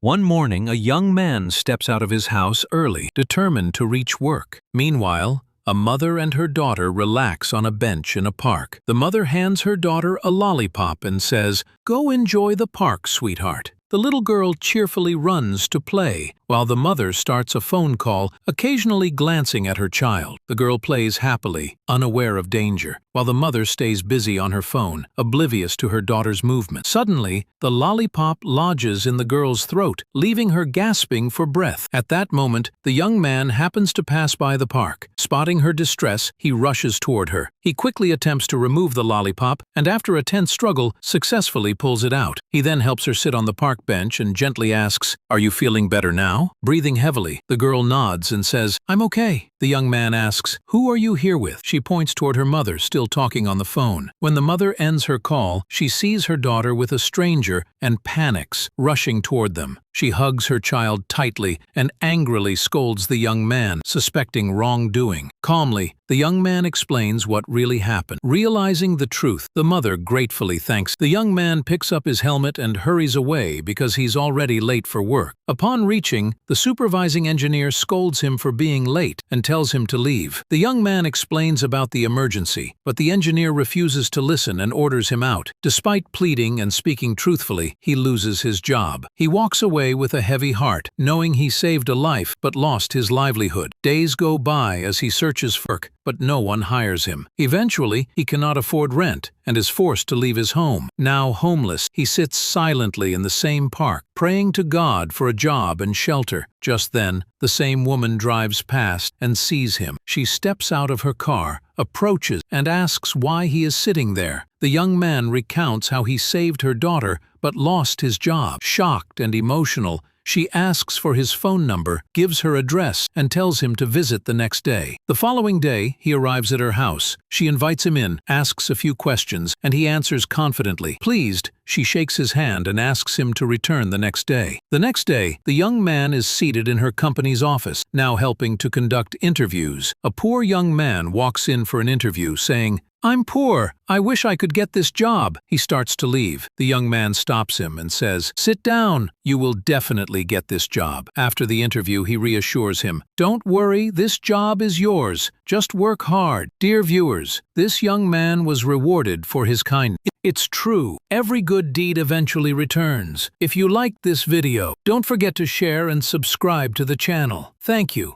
One morning, a young man steps out of his house early, determined to reach work. Meanwhile, a mother and her daughter relax on a bench in a park. The mother hands her daughter a lollipop and says, "Go enjoy the park, sweetheart." The little girl cheerfully runs to play, while the mother starts a phone call, occasionally glancing at her child. The girl plays happily, unaware of danger, while the mother stays busy on her phone, oblivious to her daughter's movement. Suddenly, the lollipop lodges in the girl's throat, leaving her gasping for breath. At that moment, the young man happens to pass by the park. Spotting her distress, he rushes toward her. He quickly attempts to remove the lollipop, and after a tense struggle, successfully pulls it out. He then helps her sit on the park bench and gently asks, "Are you feeling better now?" Breathing heavily, the girl nods and says, "I'm okay." The young man asks, "Who are you here with?" She points toward her mother, still talking on the phone. When the mother ends her call, she sees her daughter with a stranger and panics, rushing toward them. She hugs her child tightly and angrily scolds the young man, suspecting wrongdoing. Calmly, the young man explains what really happened. Realizing the truth, the mother gratefully thanks. The young man picks up his helmet and hurries away because he's already late for work. Upon reaching, the supervising engineer scolds him for being late and tells him to leave. The young man explains about the emergency, but the engineer refuses to listen and orders him out. Despite pleading and speaking truthfully, he loses his job. He walks away with a heavy heart, knowing he saved a life but lost his livelihood. Days go by as he searches for work, but no one hires him. Eventually, he cannot afford rent and is forced to leave his home. Now homeless, he sits silently in the same park, praying to God for a job and shelter. Just then, the same woman drives past and sees him. She steps out of her car, approaches, and asks why he is sitting there. The young man recounts how he saved her daughter but lost his job. Shocked and emotional, she asks for his phone number, gives her address, and tells him to visit the next day. The following day, he arrives at her house. She invites him in, asks a few questions, and he answers confidently. Pleased, she shakes his hand and asks him to return the next day. The next day, the young man is seated in her company's office, now helping to conduct interviews. A poor young man walks in for an interview, saying, "I'm poor. I wish I could get this job." He starts to leave. The young man stops him and says, "Sit down. You will definitely get this job." After the interview, he reassures him, "Don't worry, this job is yours. Just work hard." Dear viewers, this young man was rewarded for his kindness. It's true. Every good deed eventually returns. If you liked this video, don't forget to share and subscribe to the channel. Thank you.